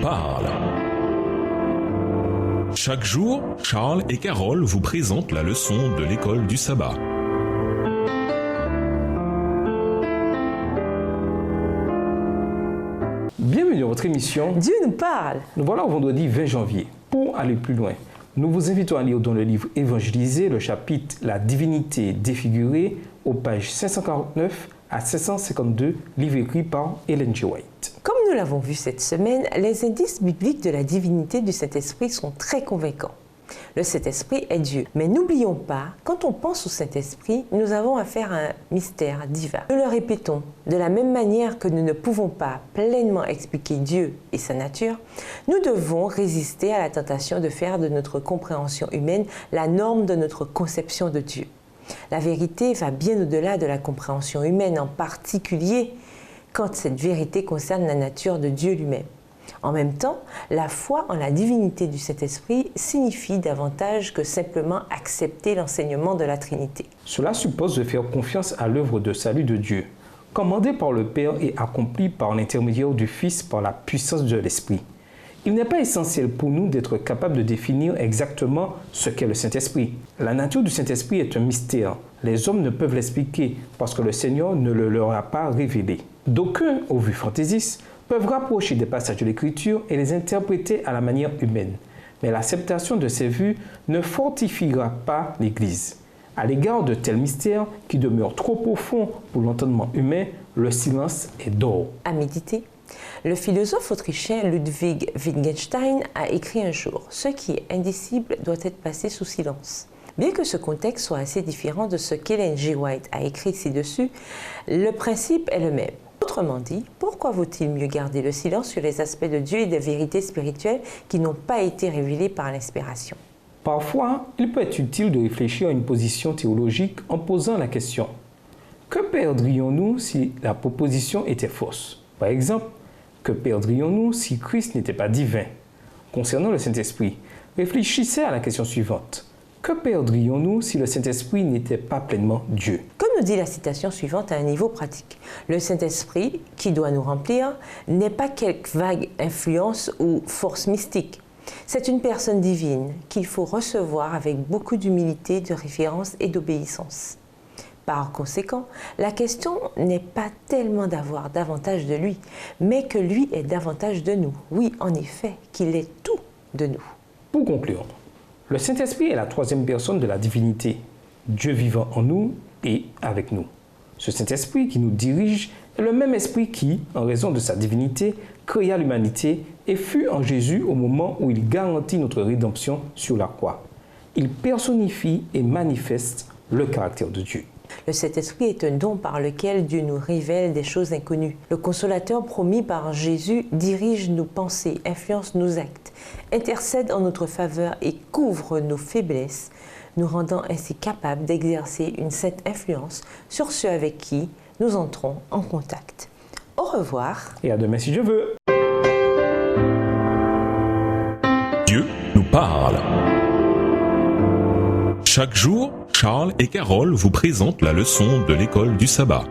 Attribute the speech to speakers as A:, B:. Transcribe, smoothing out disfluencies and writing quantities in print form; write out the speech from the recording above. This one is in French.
A: parle. Chaque jour, Charles et Carole vous présentent la leçon de l'école du sabbat.
B: Bienvenue dans votre émission
C: Dieu nous parle.
B: Nous voilà au vendredi 20 janvier. Pour aller plus loin, nous vous invitons à lire dans le livre Évangélisé le chapitre La divinité défigurée aux pages 549 à 552, livre écrit par Ellen G. White.
C: Comme nous l'avons vu cette semaine, les indices bibliques de la divinité du Saint-Esprit sont très convaincants. Le Saint-Esprit est Dieu. Mais n'oublions pas, quand on pense au Saint-Esprit, nous avons affaire à un mystère divin. Nous le répétons, de la même manière que nous ne pouvons pas pleinement expliquer Dieu et sa nature, nous devons résister à la tentation de faire de notre compréhension humaine la norme de notre conception de Dieu. La vérité va bien au-delà de la compréhension humaine, en particulier quand cette vérité concerne la nature de Dieu lui-même. En même temps, la foi en la divinité du Saint-Esprit signifie davantage que simplement accepter l'enseignement de la Trinité.
B: Cela suppose de faire confiance à l'œuvre de salut de Dieu, commandée par le Père et accomplie par l'intermédiaire du Fils par la puissance de l'Esprit. Il n'est pas essentiel pour nous d'être capables de définir exactement ce qu'est le Saint-Esprit. La nature du Saint-Esprit est un mystère. Les hommes ne peuvent l'expliquer parce que le Seigneur ne le leur a pas révélé. D'aucuns, au vu fantaisiste, peuvent rapprocher des passages de l'Écriture et les interpréter à la manière humaine. Mais l'acceptation de ces vues ne fortifiera pas l'Église. À l'égard de tels mystères qui demeurent trop profonds pour l'entendement humain, le silence est d'or.
C: À méditer. Le philosophe autrichien Ludwig Wittgenstein a écrit un jour « Ce qui est indicible doit être passé sous silence ». Bien que ce contexte soit assez différent de ce qu'Ellen G. White a écrit ci-dessus, le principe est le même. Autrement dit, pourquoi vaut-il mieux garder le silence sur les aspects de Dieu et des vérités spirituelles qui n'ont pas été révélées par l'inspiration?
B: Parfois, il peut être utile de réfléchir à une position théologique en posant la question « Que perdrions-nous si la proposition était fausse ?» Par exemple, que perdrions-nous si Christ n'était pas divin? Concernant le Saint-Esprit, réfléchissez à la question suivante. Que perdrions-nous si le Saint-Esprit n'était pas pleinement Dieu?
C: Comme nous dit la citation suivante à un niveau pratique, le Saint-Esprit, qui doit nous remplir, n'est pas quelque vague influence ou force mystique. C'est une personne divine qu'il faut recevoir avec beaucoup d'humilité, de révérence et d'obéissance. Par conséquent, la question n'est pas tellement d'avoir davantage de lui, mais que lui est davantage de nous. Oui, en effet, qu'il est tout de nous.
B: Pour conclure, le Saint-Esprit est la troisième personne de la divinité, Dieu vivant en nous et avec nous. Ce Saint-Esprit qui nous dirige est le même esprit qui, en raison de sa divinité, créa l'humanité et fut en Jésus au moment où il garantit notre rédemption sur la croix. Il personnifie et manifeste le caractère de Dieu.
C: Le Saint-Esprit est un don par lequel Dieu nous révèle des choses inconnues. Le consolateur promis par Jésus dirige nos pensées, influence nos actes, intercède en notre faveur et couvre nos faiblesses, nous rendant ainsi capables d'exercer une sainte influence sur ceux avec qui nous entrons en contact. Au revoir.
B: Et à demain si Dieu veut.
A: Dieu nous parle. Chaque jour, Charles et Carole vous présentent la leçon de l'école du sabbat.